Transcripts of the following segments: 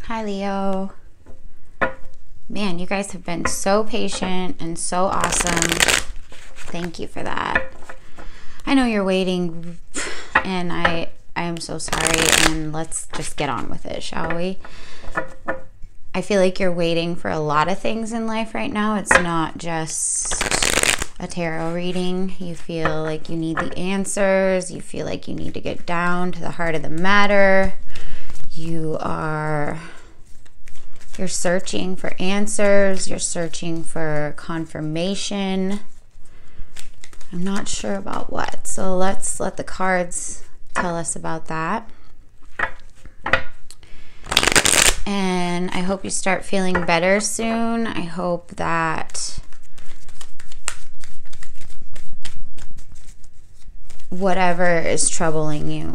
Hi, Leo. Man, you guys have been so patient and so awesome. Thank you for that. I know you're waiting, and I am so sorry, and let's just get on with it, shall we? I feel like you're waiting for a lot of things in life right now. It's not just a tarot reading. You feel like you need the answers. You feel like you need to get down to the heart of the matter. You're searching for answers. You're searching for confirmation. I'm not sure about what. So let's let the cards tell us about that. And I hope you start feeling better soon. I hope that whatever is troubling you,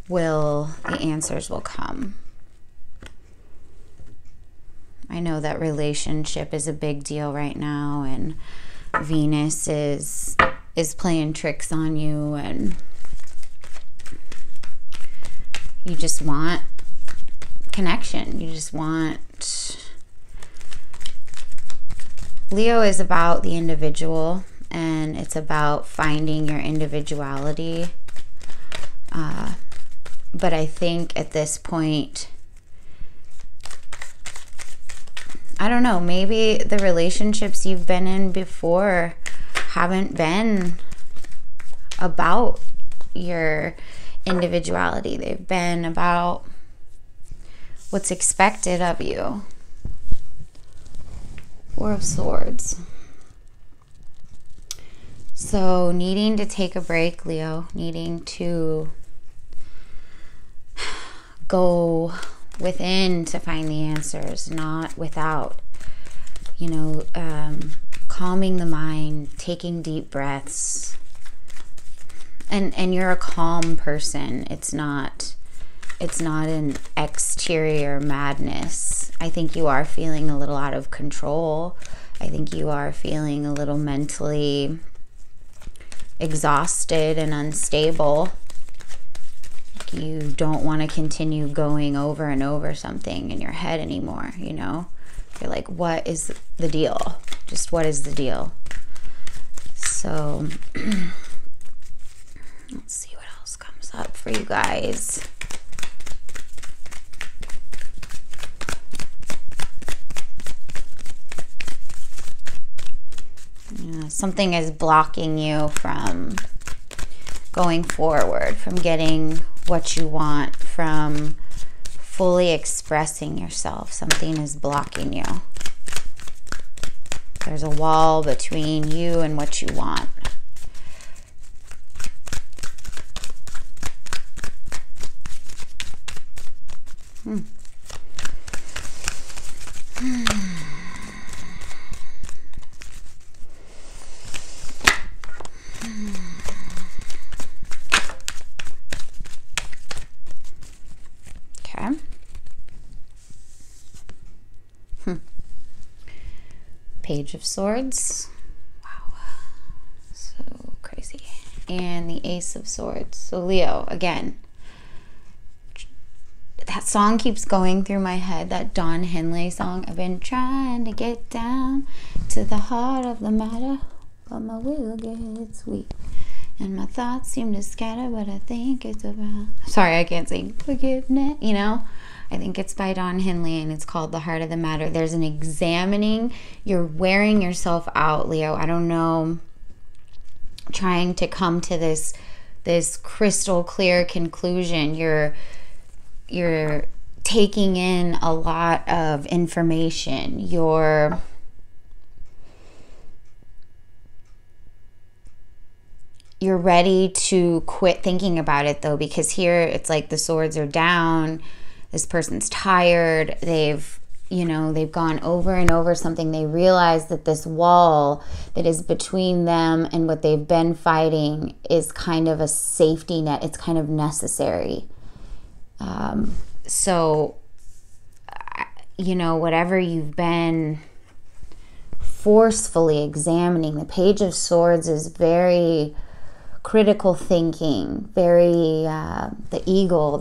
the answers will come. I know that relationship is a big deal right now, and Venus is playing tricks on you, and you just want connection. You just want... Leo is about the individual, and it's about finding your individuality. But I think at this point, I don't know, maybe the relationships you've been in before haven't been about your individuality. They've been about what's expected of you. Four of Swords. So needing to take a break, Leo, needing to go within to find the answers, not without. Calming the mind, taking deep breaths. And you're a calm person. It's not an exterior madness. I think you are feeling a little out of control. I think you are feeling a little mentally exhausted and unstable. You don't want to continue going over and over something in your head anymore, You're like, what is the deal? Just what is the deal? So, let's see what else comes up for you guys. Something is blocking you from going forward, from getting what you want, from fully expressing yourself. Something is blocking you. There's a wall between you and what you want. Page of Swords. Wow. So crazy. And the Ace of Swords. So Leo, again, that song keeps going through my head, that Don Henley song. I've been trying to get down to the heart of the matter, but my will gets weak. And my thoughts seem to scatter, but I think it's about... Sorry, I can't sing. Forgiveness, I think it's by Don Henley, and it's called The Heart of the Matter. There's an examining. You're wearing yourself out, Leo. I don't know. Trying to come to this crystal clear conclusion. You're taking in a lot of information. You're ready to quit thinking about it, though, because here it's like the swords are down. This person's tired. They've gone over and over something. They realize that this wall that is between them and what they've been fighting is kind of a safety net. It's kind of necessary. So, whatever you've been forcefully examining, the Page of Swords is very critical thinking, very the eagle,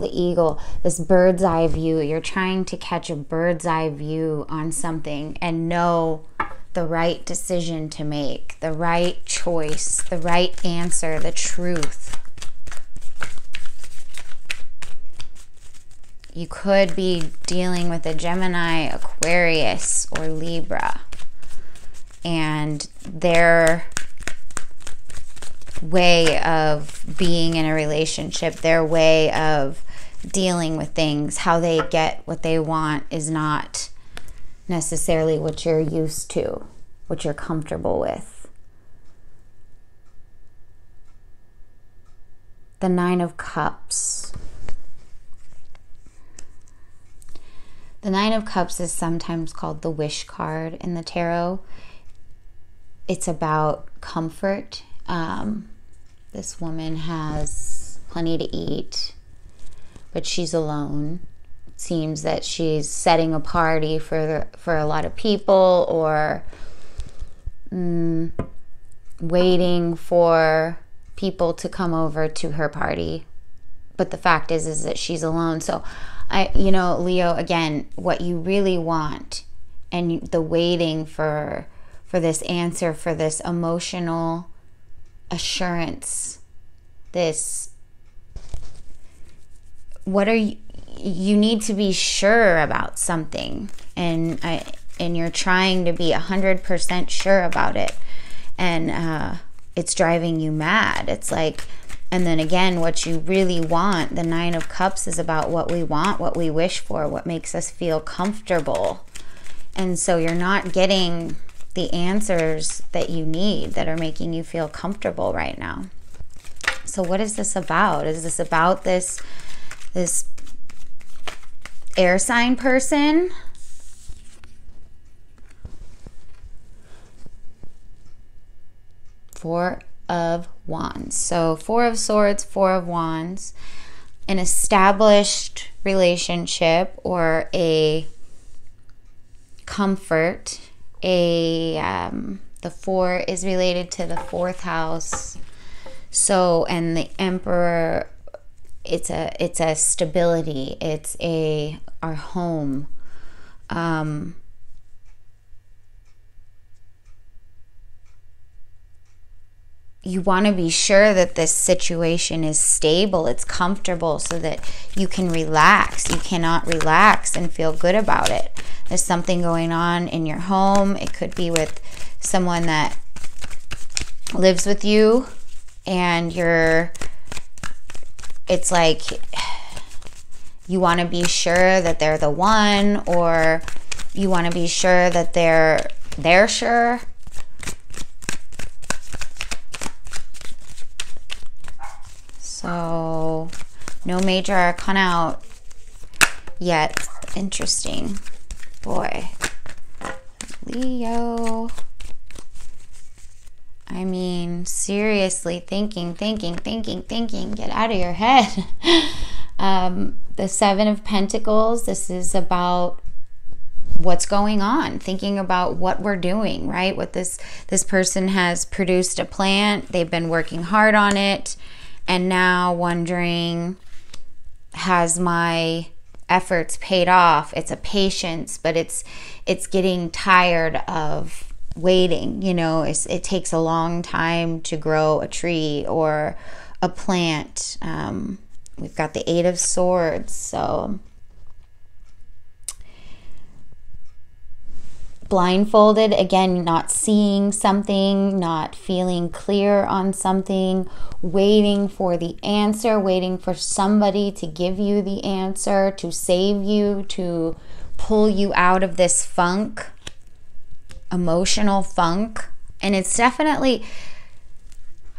this bird's eye view. You're trying to catch a bird's eye view on something and know the right decision to make, the right choice, the right answer, the truth. You could be dealing with a Gemini, Aquarius, or Libra, and their way of being in a relationship, their way of dealing with things, how they get what they want is not necessarily what you're used to, what you're comfortable with. The Nine of Cups. The Nine of Cups is sometimes called the wish card in the tarot. It's about comfort. This woman has plenty to eat, but she's alone. It seems that she's setting a party for a lot of people, or waiting for people to come over to her party. But the fact is that she's alone. So Leo, again, what you really want, and the waiting for this answer, for this emotional assurance, you need to be sure about something, and you're trying to be 100% sure about it, and it's driving you mad. It's like, and then again, what you really want, the Nine of Cups is about what we want, what we wish for, what makes us feel comfortable. And so you're not getting the answers that you need, that are making you feel comfortable right now. So what is this about? Is this about this air sign person? Four of Wands. So Four of Swords, Four of Wands. An established relationship, or a comfort. The four is related to the fourth house. So, and the Emperor, it's a stability. It's our home. You want to be sure that this situation is stable, it's comfortable, so that you can relax. You cannot relax and feel good about it. There's something going on in your home. It could be with someone that lives with you, and it's like you want to be sure that they're the one, or you want to be sure that they're sure. So, no major arcana out yet. Interesting. Boy. Leo. I mean, seriously, thinking. Get out of your head. The Seven of Pentacles. This is about what's going on. Thinking about what we're doing, right? What this person has produced a plant. They've been working hard on it. And now wondering, has my efforts paid off? It's a patience, but it's getting tired of waiting. It takes a long time to grow a tree or a plant. We've got the Eight of Swords. So blindfolded, again, not seeing something, not feeling clear on something, waiting for the answer, waiting for somebody to give you the answer, to save you, to pull you out of this funk, emotional funk. And it's definitely,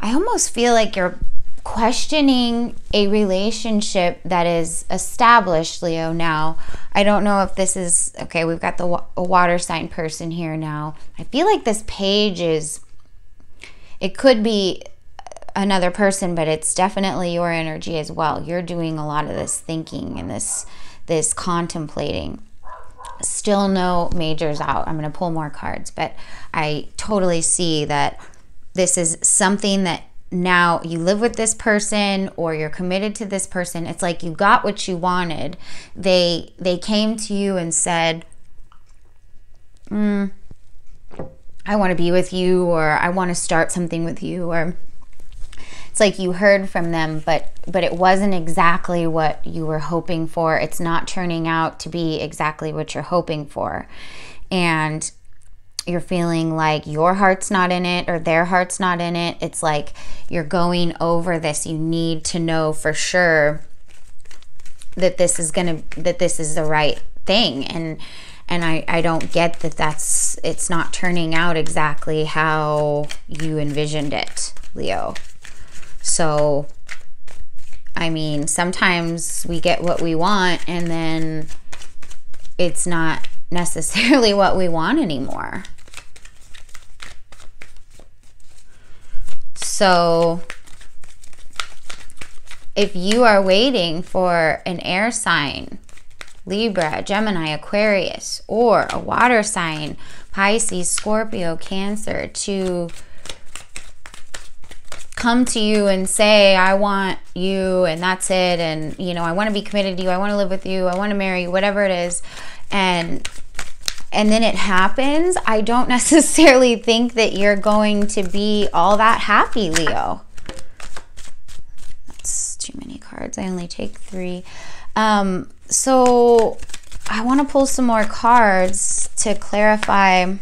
I almost feel like you're questioning a relationship that is established, Leo. Now, I don't know if this is, okay, we've got a water sign person here now. I feel like this page it could be another person, but it's definitely your energy as well. You're doing a lot of this thinking and this contemplating. Still no majors out. I'm going to pull more cards, but I totally see that this is something that now you live with this person or you're committed to this person. It's like you got what you wanted. They came to you and said, I want to be with you, or I want to start something with you, or it's like you heard from them, but it wasn't exactly what you were hoping for. It's not turning out to be exactly what you're hoping for. And you're feeling like your heart's not in it or their heart's not in it. It's like you're going over this. You need to know for sure that this is the right thing. And I don't get that it's not turning out exactly how you envisioned it, Leo. So, I mean, sometimes we get what we want and then it's not necessarily what we want anymore. So if you are waiting for an air sign, Libra, Gemini, Aquarius, or a water sign, Pisces, Scorpio, Cancer, to come to you and say, I want you and that's it, and I want to be committed to you, I want to live with you, I want to marry you, whatever it is, and then it happens, I don't necessarily think that you're going to be all that happy, Leo. That's too many cards. I only take 3. So I want to pull some more cards to clarify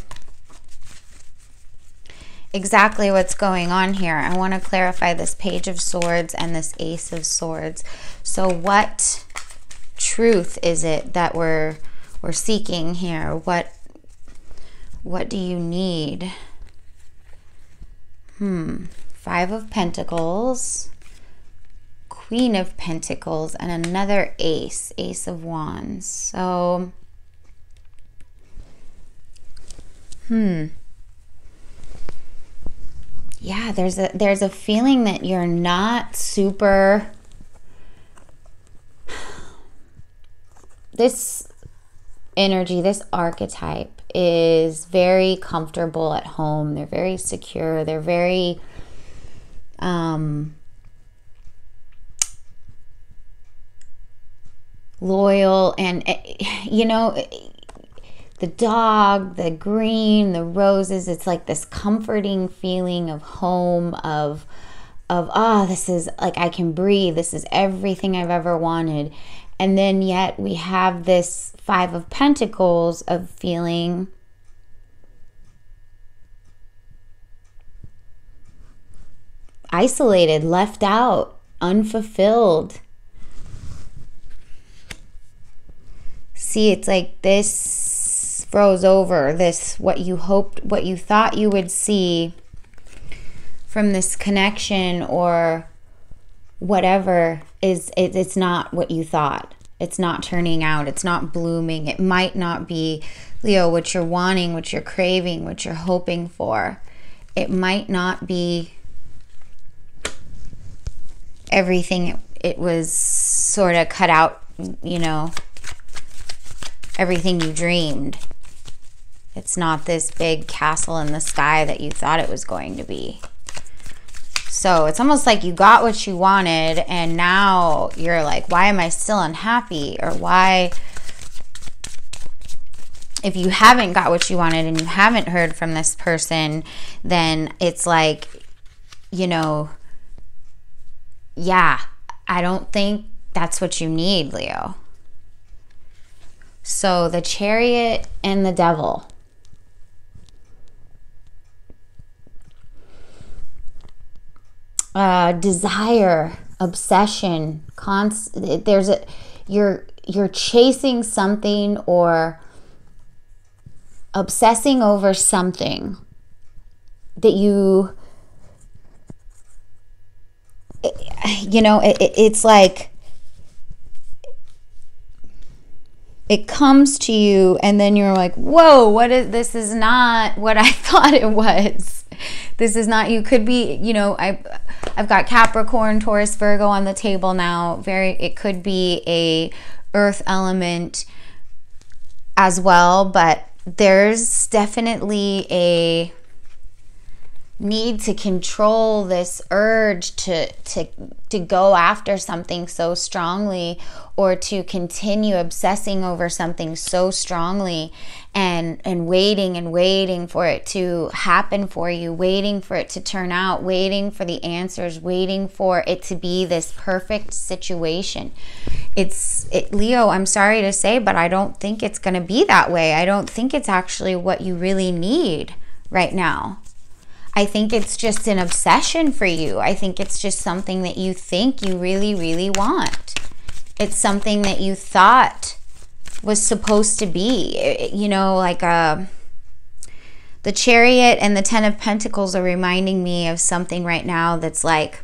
exactly what's going on here. I want to clarify this Page of Swords and this Ace of Swords. So what truth is it that we're seeking here? What do you need? 5 of Pentacles, Queen of Pentacles, and another Ace of Wands. So yeah, there's a feeling that you're not super, this energy, this archetype is very comfortable at home. They're very secure. They're very loyal, and the dog, the green, the roses, it's like this comforting feeling of home, of this is like I can breathe, this is everything I've ever wanted. And then yet we have this 5 of Pentacles of feeling isolated, left out, unfulfilled. See, it's like this froze over, this what you hoped, what you thought you would see from this connection or whatever it's not what you thought. It's not turning out. It's not blooming. It might not be, Leo, what you're wanting, what you're craving, what you're hoping for. It might not be everything it was sort of cut out, everything you dreamed. It's not this big castle in the sky that you thought it was going to be. So it's almost like you got what you wanted and now you're like, why am I still unhappy? Or why, if you haven't got what you wanted and you haven't heard from this person, then it's like, yeah, I don't think that's what you need, Leo. So the Chariot and the Devil. Desire, obsession, you're chasing something or obsessing over something that it's like it comes to you and then you're like, whoa, this is not what I thought it was. This is not, you could be, I've got Capricorn, Taurus, Virgo on the table now. It could be a earth element as well, but there's definitely need to control this urge to go after something so strongly, or to continue obsessing over something so strongly, and waiting for it to happen for you, waiting for it to turn out, waiting for the answers, waiting for it to be this perfect situation. Leo, I'm sorry to say, but I don't think it's going to be that way. I don't think it's actually what you really need right now. I think it's just an obsession for you. I think it's just something that you think you really, really want. It's something that you thought was supposed to be. You know, like the Chariot and the Ten of Pentacles are reminding me of something right now that's like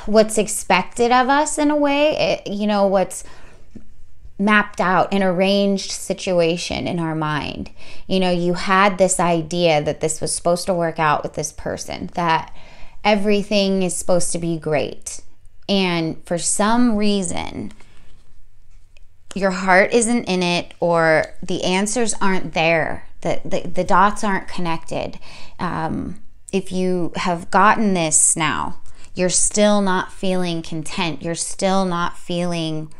what's expected of us in a way. You know, what's mapped out, an arranged situation in our mind. You know, you had this idea that this was supposed to work out with this person, that everything is supposed to be great. And for some reason, your heart isn't in it, or the answers aren't there. The dots aren't connected. If you have gotten this now, you're still not feeling content. You're still not feeling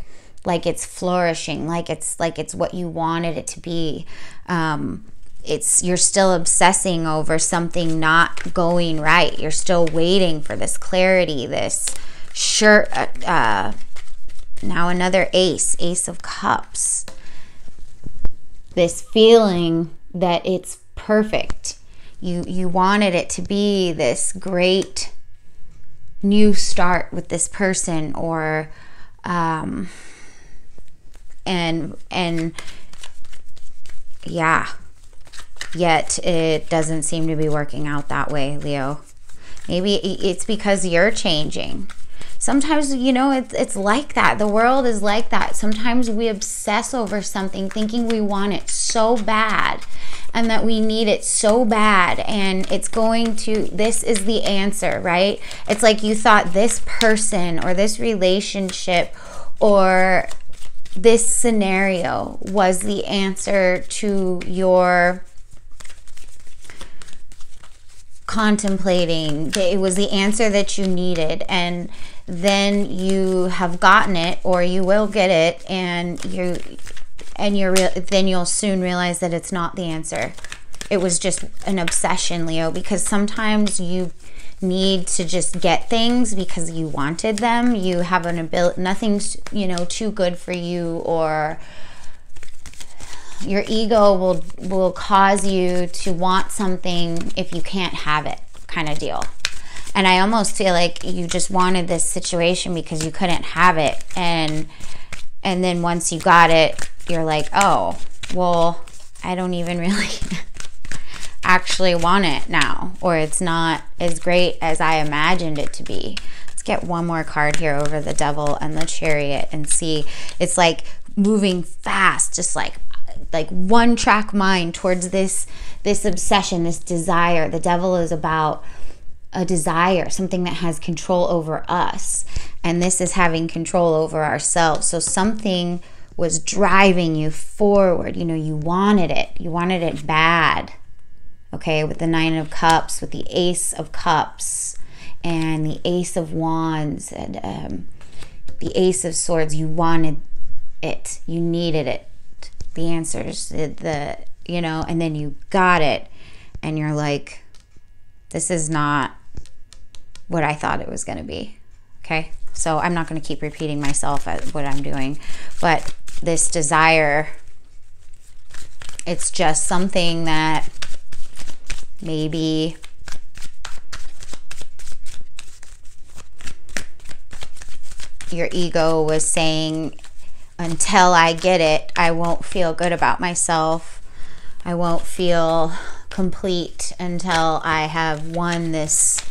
like it's flourishing, like it's what you wanted it to be. You're still obsessing over something not going right. You're still waiting for this clarity, this now another Ace of Cups. This feeling that it's perfect. You wanted it to be this great new start with this person, or and yeah, yet it doesn't seem to be working out that way, Leo. Maybe it's because you're changing. Sometimes, you know, it's like that. The world is like that. Sometimes we obsess over something thinking we want it so bad, and that we need it so bad, and this is the answer, right? It's like you thought this person or this relationship or this scenario was the answer to your contemplating. It was the answer that you needed, and then you have gotten it, or you will get it, and then you'll soon realize that it's not the answer. It was just an obsession, Leo, because sometimes you need to just get things because you wanted them. You have an ability, nothing's, you know, too good for you, or your ego will cause you to want something if you can't have it, kind of deal. And I almost feel like you just wanted this situation because you couldn't have it, and then once you got it, you're like, oh, well, I don't even really actually want it now, or it's not as great as I imagined it to be. Let's get one more card here over the Devil and the Chariot and see. It's like moving fast, just like one track mind towards this obsession, this desire. The Devil is about a desire, something that has control over us, and this is having control over ourselves. So something was driving you forward. You know, you wanted it bad. Okay, with the Nine of Cups, with the Ace of Cups, and the Ace of Wands, and the Ace of Swords. You wanted it. You needed it. The answers, you know, and then you got it, and you're like, this is not what I thought it was going to be. Okay, so I'm not going to keep repeating myself at what I'm doing, but this desire, it's just something that maybe your ego was saying, until I get it, I won't feel good about myself. I won't feel complete until I have won this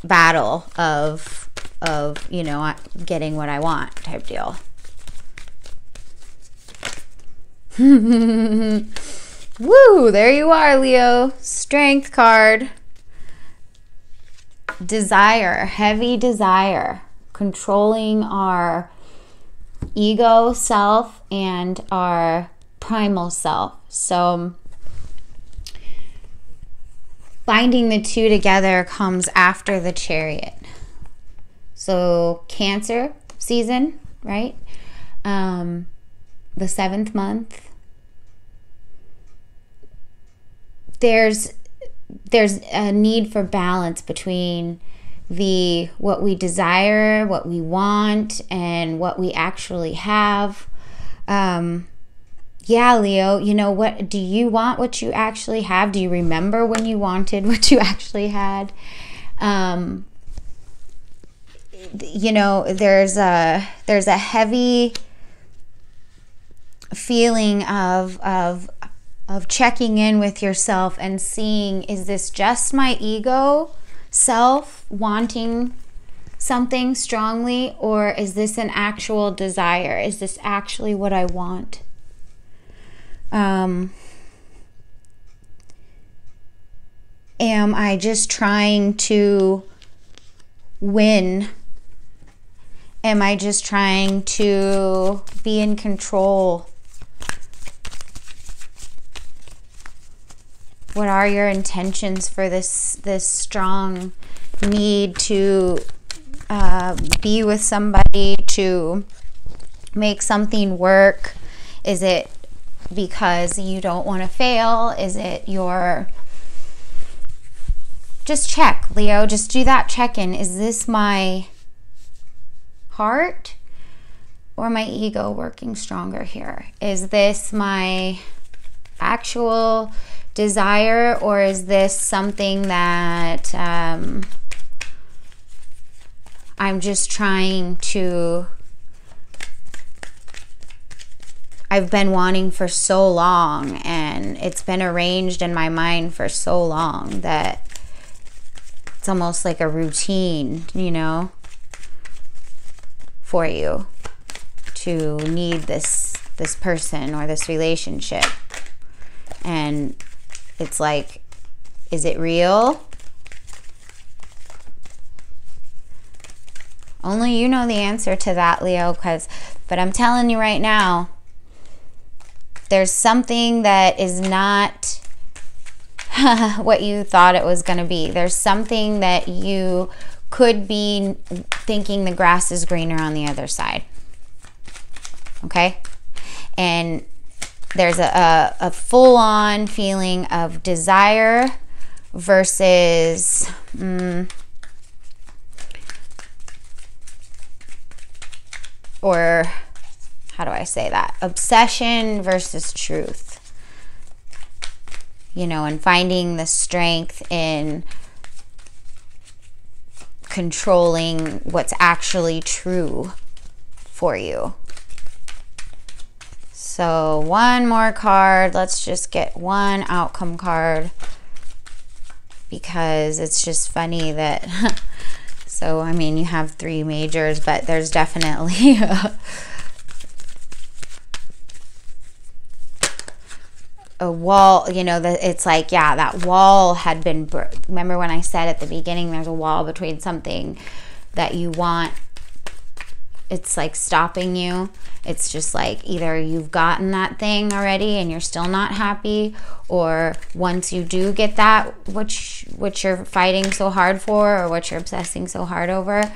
battle of you know, getting what I want, type deal. Woo, there you are, Leo. Strength card. Desire, heavy desire, controlling our ego self and our primal self. So finding the two together comes after the Chariot. So Cancer season, right? The 7th month. There's a need for balance between what we desire, what we want, and what we actually have. Yeah, Leo, you know what? Do you want what you actually have? Do you remember when you wanted what you actually had? You know, there's a heavy feeling of checking in with yourself and seeing, is this just my ego self wanting something strongly, or is this an actual desire? Is this actually what I want? Am I just trying to win? Am I just trying to be in control? What are your intentions for this strong need to be with somebody, to make something work? Is it because you don't want to fail? Is it just check, Leo, just do that check-in. Is this my heart or my ego working stronger here? Is this my actual desire, or is this something that I'm just trying to, I've been wanting for so long, and it's been arranged in my mind for so long that it's almost like a routine, you know, for you to need this person or this relationship. And it's like, is it real? Only you know the answer to that, Leo, but I'm telling you right now, there's something that is not what you thought it was going to be. There's something that you could be thinking the grass is greener on the other side. Okay? And there's a full-on feeling of desire versus or how do I say that? Obsession versus truth. You know, and finding the strength in controlling what's actually true for you. So one more card. Let's just get one outcome card, because it's just funny that so I mean, you have 3 majors, but there's definitely a wall, you know, that it's like, yeah, that wall had been, remember when I said at the beginning, there's a wall between something that you want, it's like stopping you. It's just like either you've gotten that thing already and you're still not happy, or once you do get that, which you're fighting so hard for, or what you're obsessing so hard over,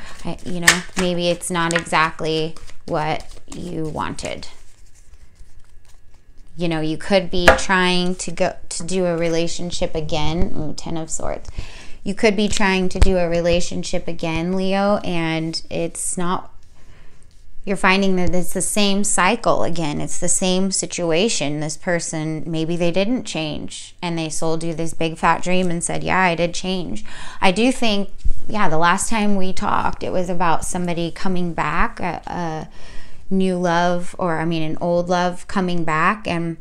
you know, maybe it's not exactly what you wanted. You know, you could be trying to do a relationship again. Ooh, 10 of Swords. You could be trying to do a relationship again, Leo, and it's not, you're finding that it's the same cycle again. It's the same situation. This person, maybe they didn't change, and they sold you this big fat dream and said, yeah, I did change. I do think, yeah, the last time we talked, it was about somebody coming back, a new love, or I mean an old love coming back, and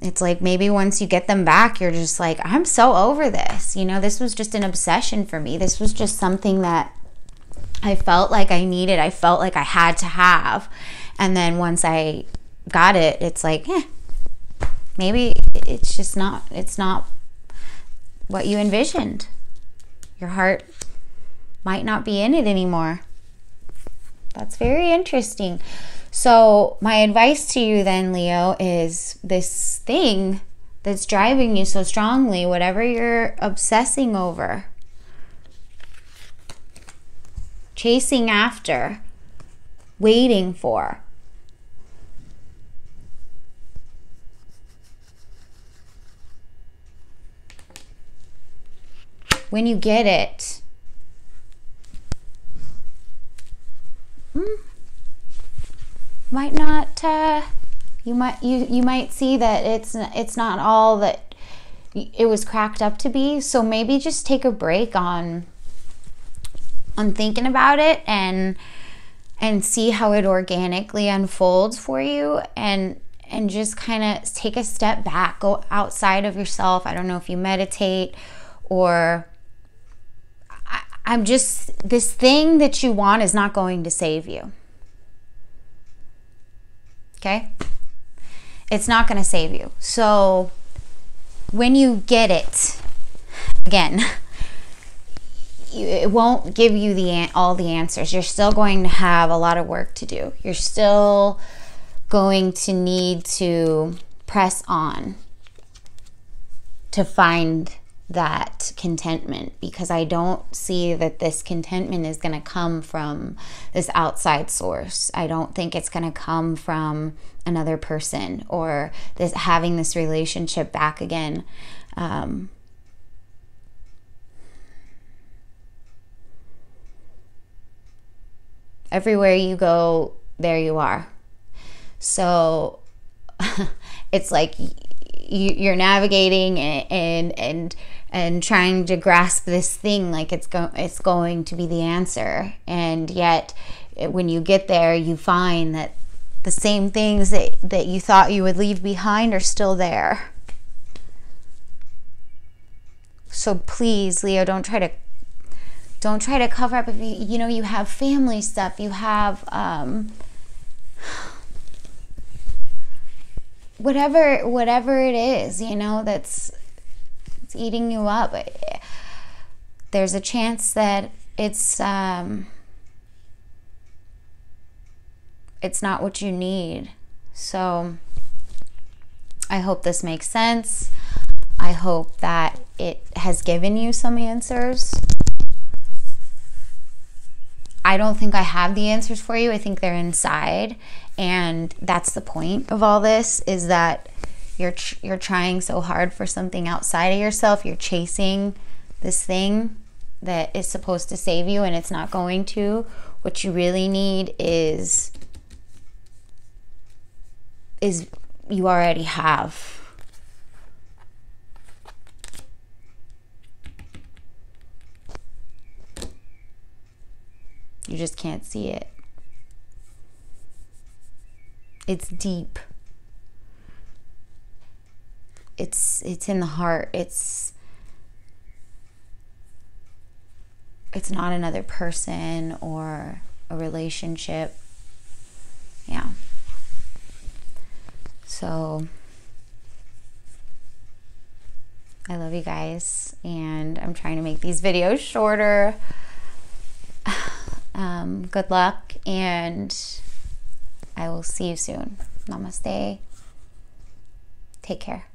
it's like maybe once you get them back, you're just like, I'm so over this, you know, this was just an obsession for me, this was just something that I felt like I needed, I felt like I had to have, and then once I got it, it's like, maybe it's just not, it's not what you envisioned. Your heart might not be in it anymore. That's very interesting. So my advice to you then, Leo, is this thing that's driving you so strongly, whatever you're obsessing over, chasing after, waiting for. When you get it, might not, you might see that it's not all that it was cracked up to be. So maybe just take a break on thinking about it and see how it organically unfolds for you, and just kind of take a step back, go outside of yourself. I don't know if you meditate, or I'm just, this thing that you want is not going to save you. Okay? It's not going to save you. So when you get it, again, it won't give you all the answers. You're still going to have a lot of work to do. You're still going to need to press on to find that contentment, because I don't see that this contentment is going to come from this outside source. I don't think it's going to come from another person, or this having this relationship back again. Everywhere you go, there you are. So it's like you're navigating and trying to grasp this thing like it's going to be the answer, and yet when you get there, you find that the same things that you thought you would leave behind are still there. So please, Leo, don't try to cover up. If you have family stuff, you have whatever it is, that's eating you up. There's a chance that it's not what you need. So I hope this makes sense. I hope that it has given you some answers. I don't think I have the answers for you. I think they're inside, and that's the point of all this, is that you're trying so hard for something outside of yourself. You're chasing this thing that is supposed to save you, and it's not going to. What you really need is you already have. You just can't see it. It's deep. It's in the heart. It's not another person or a relationship. Yeah. So I love you guys, and I'm trying to make these videos shorter. Good luck, and I will see you soon. Namaste. Take care.